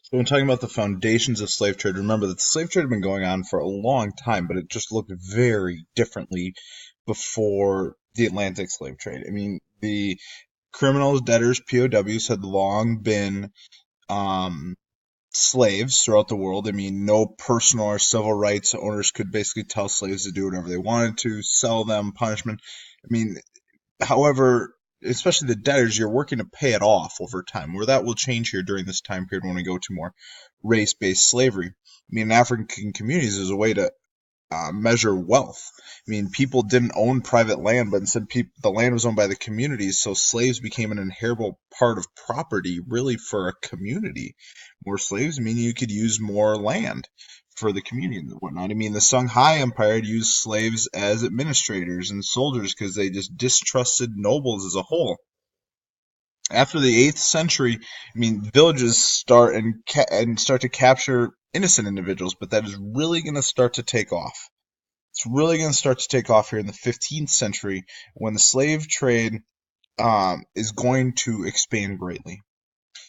So when talking about the foundations of slave trade, remember that the slave trade had been going on for a long time, but it just looked very differently before the Atlantic slave trade. I mean, the criminals, debtors, POWs had long been um, slaves throughout the world. I mean, no personal or civil rights owners could basically tell slaves to do whatever they wanted to, sell them, punishment. I mean, however, especially the debtors, you're working to pay it off over time, where that will change here during this time period when we go to more race-based slavery. I mean, in African communities, there's a way to measure wealth. I mean, people didn't own private land, but instead the land was owned by the communities, so slaves became an inheritable part of property, really, for a community. More slaves meaning you could use more land for the community and whatnot. I mean, the Songhai Empire had used slaves as administrators and soldiers because they just distrusted nobles as a whole. After the 8th century, I mean, villages start to capture innocent individuals, but that is really going to start to take off. It's really going to start to take off here in the 15th century when the slave trade is going to expand greatly.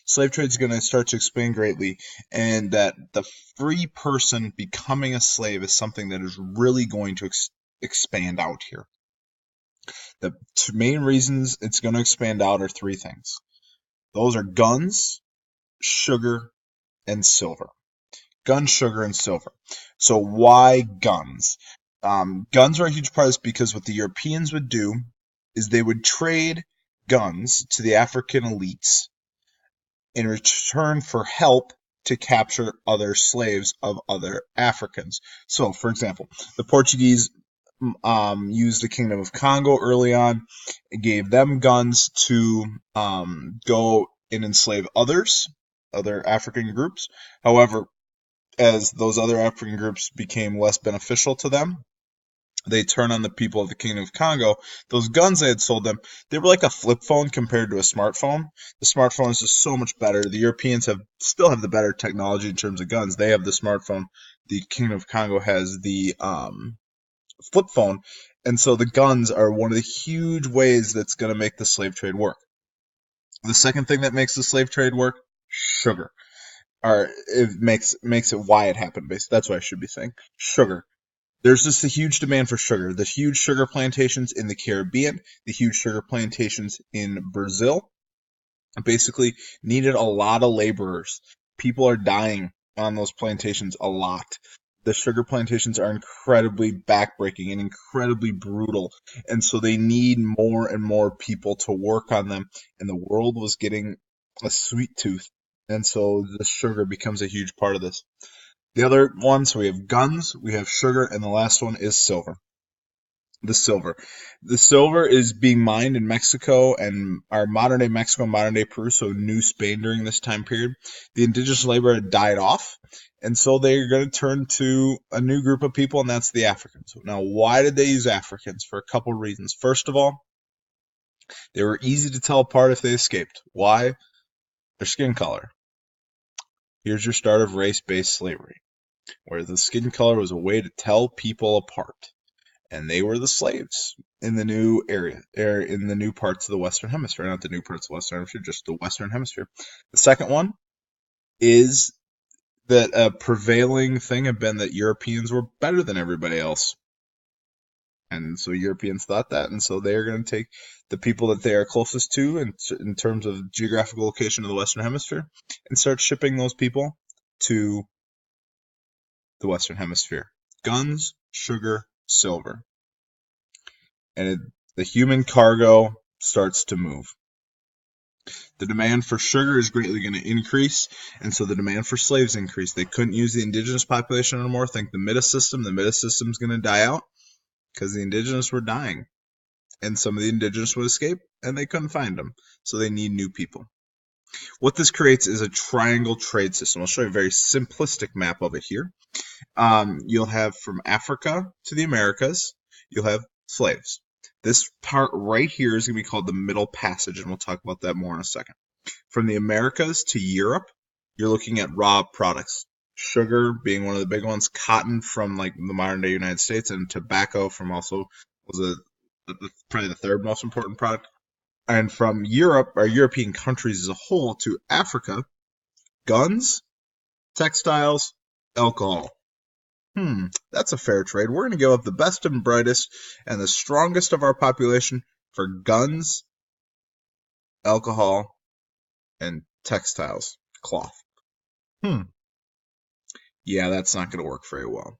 Slave trade is going to start to expand greatly, and that the free person becoming a slave is something that is really going to expand out here. The two main reasons it's going to expand out are three things. Those are guns, sugar, and silver. Guns, sugar, and silver. So why guns? Guns are a huge part of this because what the Europeans would do is they would trade guns to the African elites in return for help to capture other slaves of other Africans. So, for example, the Portuguese used the Kingdom of Congo early on. It gave them guns to go and enslave other African groups. However, as those other African groups became less beneficial to them, they turn on the people of the Kingdom of Congo. Those guns they had sold them, they were like a flip phone compared to a smartphone. The smartphone is just so much better. The Europeans still have the better technology in terms of guns. They have the smartphone. The Kingdom of Congo has the flip phone. And so the guns are one of the huge ways that's going to make the slave trade work. The second thing that makes the slave trade work, sugar. Or it makes it why it happened, basically. That's what I should be saying. Sugar. There's just a huge demand for sugar. The huge sugar plantations in the Caribbean, the huge sugar plantations in Brazil, basically needed a lot of laborers. People are dying on those plantations a lot. The sugar plantations are incredibly backbreaking and incredibly brutal, and so they need more and more people to work on them, and the world was getting a sweet tooth, and so the sugar becomes a huge part of this. The other one, so we have guns, we have sugar, and the last one is silver. The silver. The silver is being mined in Mexico and our modern day Mexico, modern day Peru, so New Spain during this time period. The indigenous labor had died off, and so they're going to turn to a new group of people, and that's the Africans. Now, why did they use Africans? For a couple of reasons. First of all, they were easy to tell apart if they escaped. Why? Their skin color. Here's your start of race-based slavery, where the skin color was a way to tell people apart. And they were the slaves in the new area, in the new parts of the Western Hemisphere. Not the new parts of the Western Hemisphere, just the Western Hemisphere. The second one is that a prevailing thing had been that Europeans were better than everybody else. And so Europeans thought that, and so they're going to take the people that they are closest to in terms of geographical location of the Western Hemisphere and start shipping those people to the Western Hemisphere. Guns, sugar, silver. And the human cargo starts to move. The demand for sugar is greatly going to increase, and so the demand for slaves increase. They couldn't use the indigenous population anymore. Think the Midas system. The Midas system is going to die out because the indigenous were dying, and some of the indigenous would escape, and they couldn't find them. So they need new people. What this creates is a triangle trade system. I'll show you a very simplistic map of it here. You'll have from Africa to the Americas, you'll have slaves. This part right here is going to be called the Middle Passage, and we'll talk about that more in a second. From the Americas to Europe, you're looking at raw products. Sugar being one of the big ones, cotton from like the modern day United States, and tobacco from also was probably the third most important product. And from Europe, or European countries as a whole, to Africa, guns, Textiles, alcohol. That's a fair trade. We're going to give up the best and brightest and the strongest of our population for guns, alcohol, and textiles, cloth. Yeah, that's not going to work very well.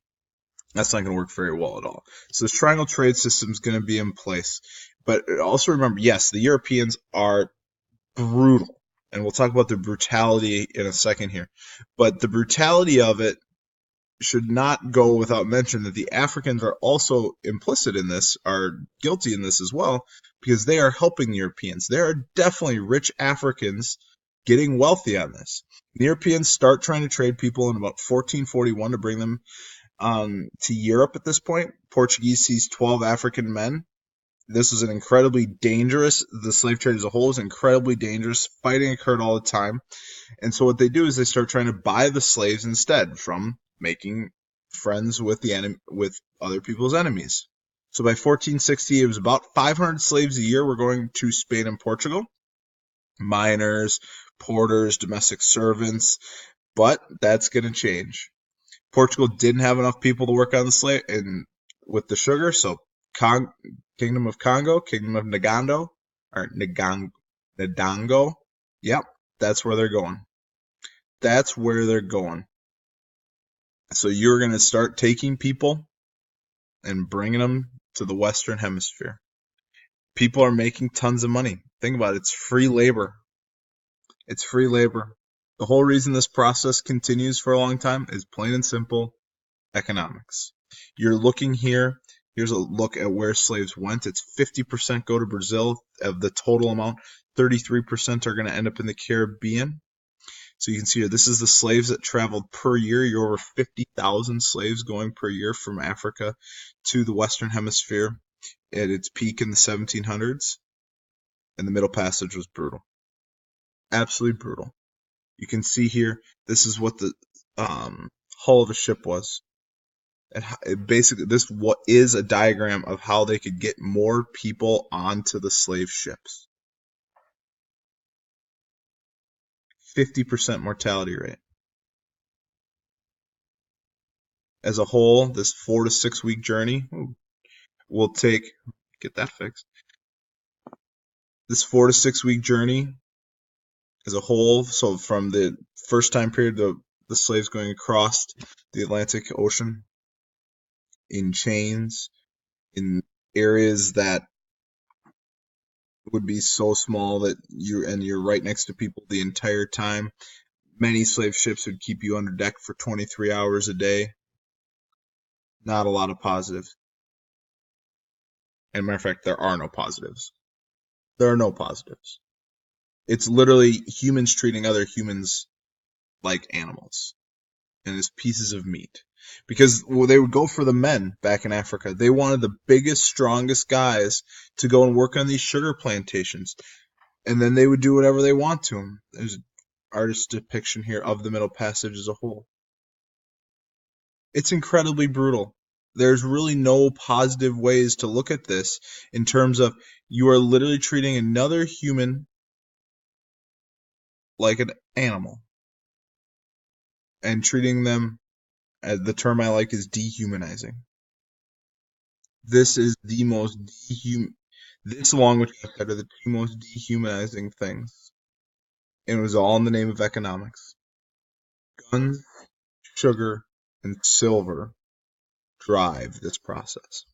That's not going to work very well at all. So this triangle trade system is going to be in place. But also remember, yes, the Europeans are brutal. And we'll talk about the brutality in a second here. But the brutality of it should not go without mention that the Africans are also implicit in this, are guilty in this as well, because they are helping the Europeans. There are definitely rich Africans getting wealthy on this. The Europeans start trying to trade people in about 1441 to bring them to Europe at this point. Portuguese sees 12 African men. This was an incredibly dangerous, the slave trade as a whole is incredibly dangerous. Fighting occurred all the time. And so what they do is they start trying to buy the slaves instead from making friends with with other people's enemies. So by 1460, it was about 500 slaves a year were going to Spain and Portugal. Miners, porters, domestic servants. But that's going to change. Portugal didn't have enough people to work on the slave and with the sugar, so Kingdom of Congo, Kingdom of Nagando, or Nadango. Yep, that's where they're going. That's where they're going. So you're going to start taking people and bringing them to the Western Hemisphere. People are making tons of money. Think about it. It's free labor. It's free labor. The whole reason this process continues for a long time is plain and simple economics. You're looking here. Here's a look at where slaves went. It's 50% go to Brazil of the total amount. 33% are going to end up in the Caribbean. So you can see here, this is the slaves that traveled per year. You're over 50,000 slaves going per year from Africa to the Western Hemisphere at its peak in the 1700s. And the Middle Passage was brutal. Absolutely brutal. You can see here, this is what the hull of a ship was. Basically, this is a diagram of how they could get more people onto the slave ships. 50% mortality rate. As a whole, this 4 to 6 week journey will get that fixed. This 4 to 6 week journey as a whole, so from the first time period, the slaves going across the Atlantic Ocean in chains, in areas that would be so small that you're right next to people the entire time. Many slave ships would keep you under deck for 23 hours a day. Not a lot of positives. And matter of fact, there are no positives. There are no positives. It's literally humans treating other humans like animals and as pieces of meat. Because they would go for the men back in Africa. They wanted the biggest, strongest guys to go and work on these sugar plantations. And then they would do whatever they want to them. There's an artist's depiction here of the Middle Passage as a whole. It's incredibly brutal. There's really no positive ways to look at this in terms of you are literally treating another human like an animal and treating them, as the term I like is dehumanizing. This is the most this along with are the two most dehumanizing things. And it was all in the name of economics. Guns, sugar, and silver drive this process.